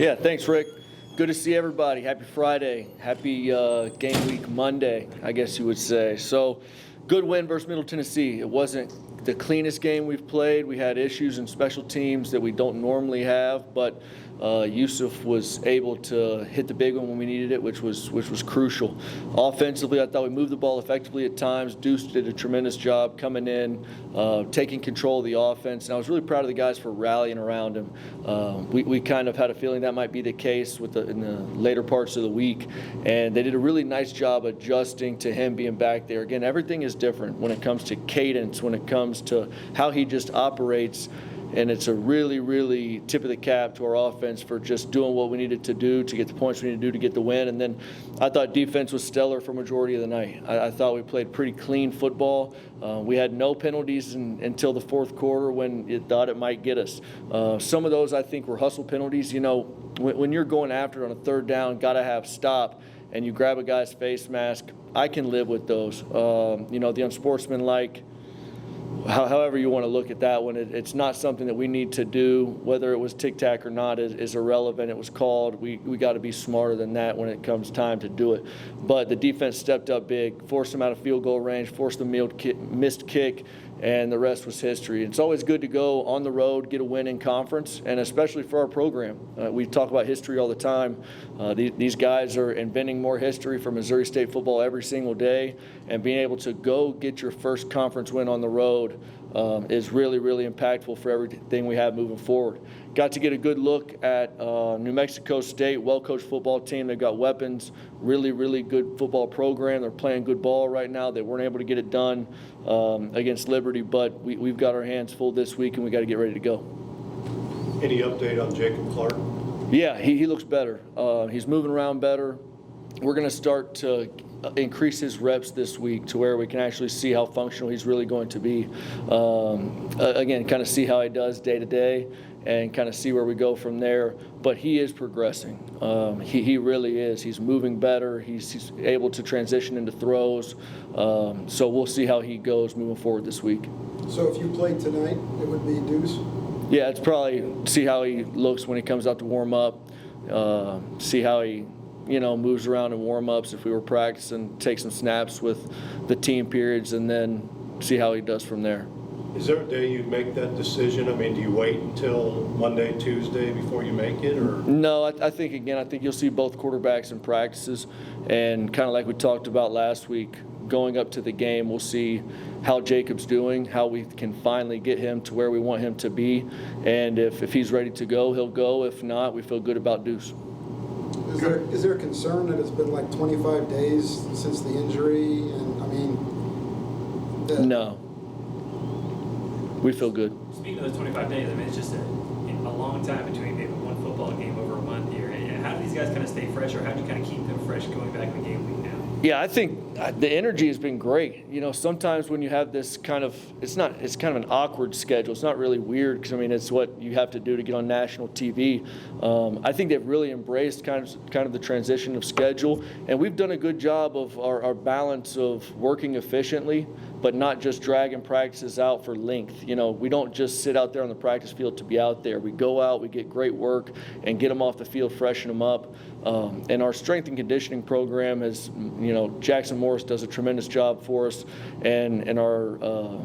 Yeah, thanks, Rick. Good to see everybody. Happy Friday. Happy game week Monday, I guess you would say. So, good win versus Middle Tennessee. It wasn't the cleanest game we've played. We had issues in special teams that we don't normally have, but Yusuf was able to hit the big one when we needed it, which was crucial. Offensively, I thought we moved the ball effectively at times. Deuce did a tremendous job coming in, taking control of the offense, and I was really proud of the guys for rallying around him. We kind of had a feeling that might be the case in the later parts of the week, and they did a really nice job adjusting to him being back there. Again, everything is different when it comes to cadence, when it comes to how he just operates. And it's a really, really tip of the cap to our offense for just doing what we needed to do to get the points we needed to do to get the win. And then I thought defense was stellar for majority of the night. I thought we played pretty clean football. We had no penalties until the fourth quarter when you thought it might get us. Some of those I think were hustle penalties. You know, when you're going after it on a third down, got to have stop, and you grab a guy's face mask, I can live with those. The unsportsmanlike, however you want to look at that one, it's not something that we need to do. Whether it was tic-tac or not is irrelevant. It was called. We got to be smarter than that when it comes time to do it. But the defense stepped up big, forced them out of field goal range, forced the missed kick, and the rest was history. It's always good to go on the road, get a win in conference, and especially for our program. We talk about history all the time. These guys are inventing more history for Missouri State football every single day, and being able to go get your first conference win on the road is really, really impactful for everything we have moving forward. Got to get a good look at New Mexico State, well-coached football team. They've got weapons, really, really good football program. They're playing good ball right now. They weren't able to get it done against Liberty, but we've got our hands full this week, and we got to get ready to go. Any update on Jacob Clark? Yeah, he looks better. He's moving around better. We're going to start to increase his reps this week to where we can actually see how functional he's really going to be. Again, kind of see how he does day to day and kind of see where we go from there. But he is progressing. He really is. He's moving better. He's able to transition into throws. So we'll see how he goes moving forward this week. So if you played tonight, it would be Deuce? Yeah, it's probably see how he looks when he comes out to warm up, see how he moves around in warm-ups if we were practicing, take some snaps with the team periods, and then see how he does from there. Is there a day you'd make that decision? I mean, do you wait until Monday, Tuesday before you make it, or? No, I think you'll see both quarterbacks in practices, and kind of like we talked about last week, going up to the game, we'll see how Jacob's doing, how we can finally get him to where we want him to be, and if he's ready to go, he'll go. If not, we feel good about Deuce. Is there a concern that it's been like 25 days since the injury? And I mean, no. We feel good. Speaking of the 25 days, I mean, it's just a long time between maybe one football game over a month here. And how do these guys kind of stay fresh, or how do you kind of keep them fresh going back in the game week now? Yeah, I think the energy has been great. Sometimes when you have this kind of, it's kind of an awkward schedule. It's not really weird because, I mean, it's what you have to do to get on national TV. I think they've really embraced kind of the transition of schedule, and we've done a good job of our balance of working efficiently, but not just dragging practices out for length. We don't just sit out there on the practice field to be out there. We go out, we get great work, and get them off the field, freshen them up. And our strength and conditioning program is, Jackson Morris does a tremendous job for us, and our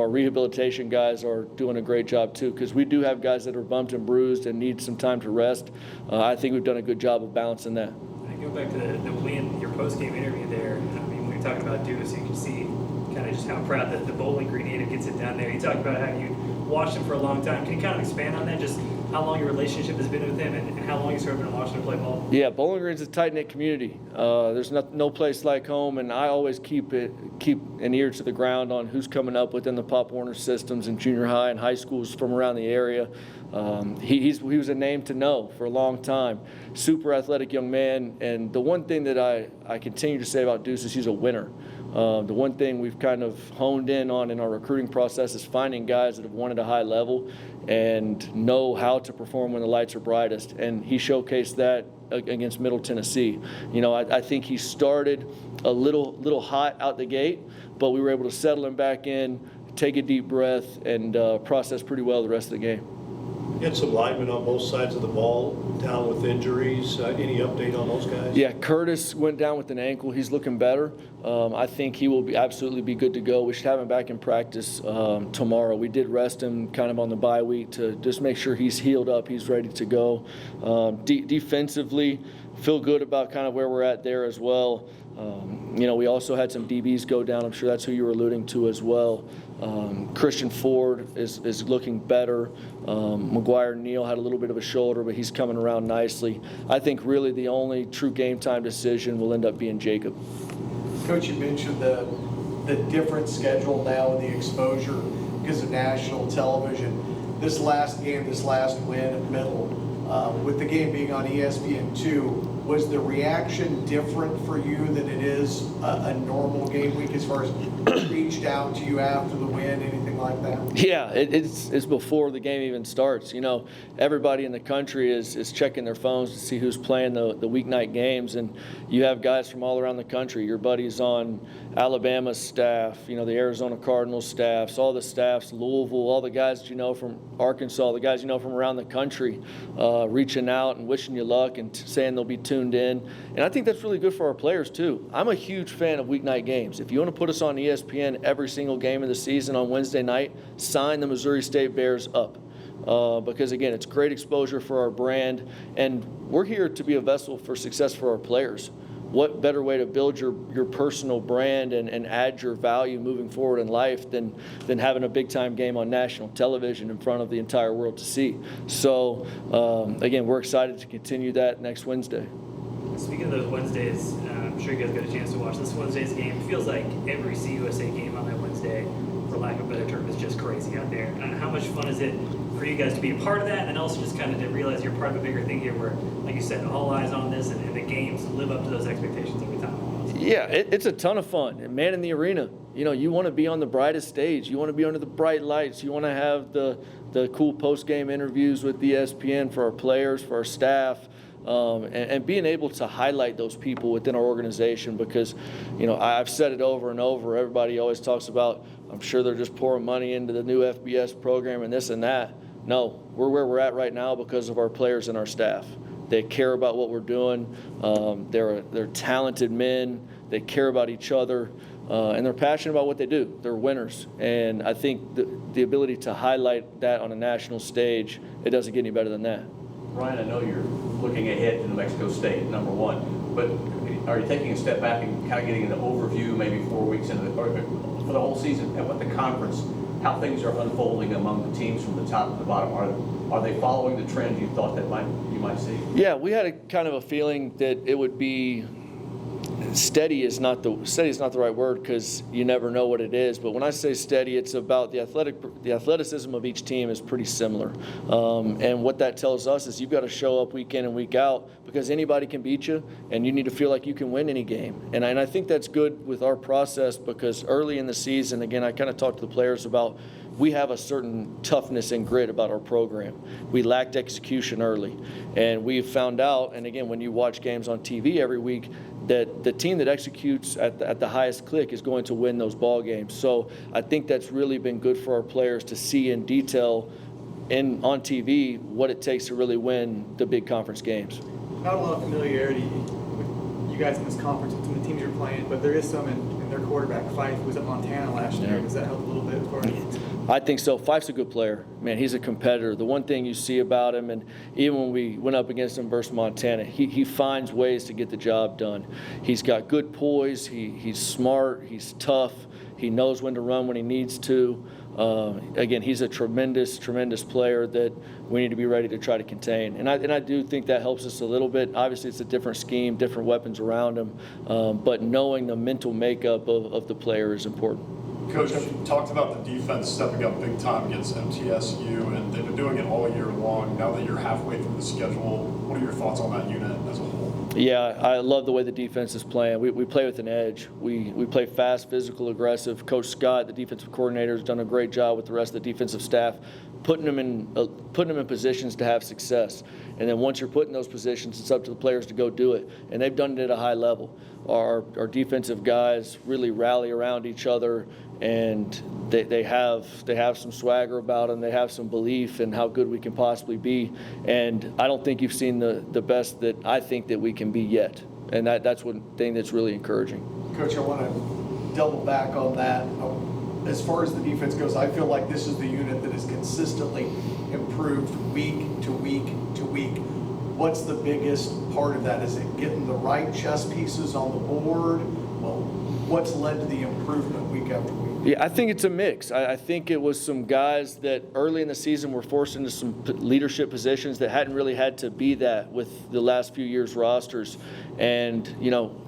rehabilitation guys are doing a great job too, because we do have guys that are bumped and bruised and need some time to rest. I think we've done a good job of balancing that. I go back to the win, your post-game interview there. I mean, when you're talking about Deuce, you can see kind of just how proud that the Bowling Green native gets it down there. You talked about how you watched him for a long time. Can you kind of expand on that, just how long your relationship has been with him and how long you've sort of been watching him play ball? Yeah, Bowling Green's a tight-knit community. There's no place like home, and I always keep an ear to the ground on who's coming up within the Pop Warner systems in junior high and high schools from around the area. He was a name to know for a long time. Super athletic young man, and the one thing that I continue to say about Deuce is he's a winner. The one thing we've kind of honed in on in our recruiting process is finding guys that have won at a high level and know how to perform when the lights are brightest. And he showcased that against Middle Tennessee. I think he started a little hot out the gate, but we were able to settle him back in, take a deep breath, and process pretty well the rest of the game. Had some linemen on both sides of the ball down with injuries. Any update on those guys? Yeah, Curtis went down with an ankle. He's looking better. I think he will absolutely be good to go. We should have him back in practice tomorrow. We did rest him kind of on the bye week to just make sure he's healed up, he's ready to go. Defensively, feel good about kind of where we're at there as well. We also had some DBs go down. I'm sure that's who you were alluding to as well. Christian Ford is looking better. McGuire Neal had a little bit of a shoulder, but he's coming around nicely. I think really the only true game time decision will end up being Jacob. Coach, you mentioned the different schedule now and the exposure because of national television. This last game, this last win at Middle, with the game being on ESPN2, was the reaction different for you than it is a normal game week as far as reached out to you after the win, anything like that? Yeah, it's before the game even starts. Everybody in the country is checking their phones to see who's playing the weeknight games, and you have guys from all around the country. Your buddies on Alabama's staff, the Arizona Cardinals staffs, all the staffs, Louisville, all the guys that you know from Arkansas, the guys you know from around the country, reaching out and wishing you luck and saying they'll be tuned in. And I think that's really good for our players too. I'm a huge fan of weeknight games. If you want to put us on ESPN every single game of the season on Wednesday night, sign the Missouri State Bears up. Because again, it's great exposure for our brand, and we're here to be a vessel for success for our players. What better way to build your personal brand and add your value moving forward in life than having a big-time game on national television in front of the entire world to see? So, again, we're excited to continue that next Wednesday. Speaking of those Wednesdays, I'm sure you guys got a chance to watch this Wednesday's game. It feels like every CUSA game on that Wednesday, for lack of a better term, is just crazy out there. How much fun is it for you guys to be a part of that, and also just kind of to realize you're part of a bigger thing here where, like you said, all eyes on this, and the games live up to those expectations every time? Yeah, it's a ton of fun. And man in the arena, you want to be on the brightest stage. You want to be under the bright lights. You want to have the cool post-game interviews with ESPN for our players, for our staff. And being able to highlight those people within our organization, because, I've said it over and over. Everybody always talks about, I'm sure they're just pouring money into the new FBS program and this and that. No, we're where we're at right now because of our players and our staff. They care about what we're doing. They're talented men. They care about each other, and they're passionate about what they do. They're winners, and I think the ability to highlight that on a national stage, it doesn't get any better than that. Ryan, I know you're looking ahead to New Mexico State, number one, but are you taking a step back and kind of getting an overview maybe 4 weeks into for the whole season and what the conference, how things are unfolding among the teams from the top to the bottom? Are they following the trend you thought that you might see? Yeah, we had a kind of a feeling that it would be steady is not the right word, because you never know what it is. But when I say steady, it's about the athleticism of each team is pretty similar. And what that tells us is you've got to show up week in and week out, because anybody can beat you, and you need to feel like you can win any game. And I think that's good with our process, because early in the season, again, I kind of talked to the players about, we have a certain toughness and grit about our program. We lacked execution early. And we've found out, and again, when you watch games on TV every week, that the team that executes at the highest click is going to win those ball games. So I think that's really been good for our players to see in detail on TV what it takes to really win the big conference games. Not a lot of familiarity with you guys in this conference with some of the teams you're playing, but there is some in their quarterback. Fife was at Montana last year. Does that help a little bit for you? I think so. Fife's a good player. Man, he's a competitor. The one thing you see about him, and even when we went up against him versus Montana, he finds ways to get the job done. He's got good poise. He's smart. He's tough. He knows when to run when he needs to. Again, he's a tremendous, tremendous player that we need to be ready to try to contain. And I do think that helps us a little bit. Obviously, it's a different scheme, different weapons around him. But knowing the mental makeup of the player is important. Coach, you talked about the defense stepping up big time against MTSU, and they've been doing it all year long. Now that you're halfway through the schedule, what are your thoughts on that unit as a whole? Yeah, I love the way the defense is playing. We play with an edge. We play fast, physical, aggressive. Coach Scott, the defensive coordinator, has done a great job with the rest of the defensive staff putting them in positions to have success. And then once you're put in those positions, it's up to the players to go do it. And they've done it at a high level. Our defensive guys really rally around each other, and they have some swagger about them. They have some belief in how good we can possibly be. And I don't think you've seen the best that I think that we can be yet. And that's one thing that's really encouraging. Coach, I want to double back on that. As far as the defense goes, I feel like this is the unit that has consistently improved week to week to week. What's the biggest part of that? Is it getting the right chess pieces on the board? Well, what's led to the improvement week after week? Yeah, I think it's a mix. I think it was some guys that early in the season were forced into some leadership positions that hadn't really had to be that with the last few years' rosters. And,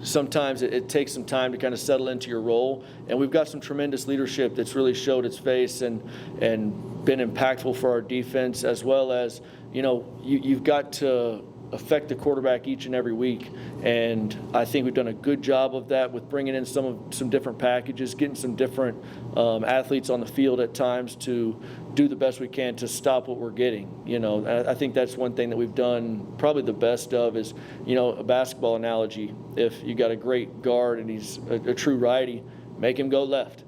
sometimes it takes some time to kind of settle into your role. And we've got some tremendous leadership that's really showed its face and been impactful for our defense, as well as, you've got to affect the quarterback each and every week, and I think we've done a good job of that with bringing in some different packages, getting some different athletes on the field at times to do the best we can to stop what we're getting. I think that's one thing that we've done probably the best of is, a basketball analogy. If you got a great guard and he's a true righty, make him go left.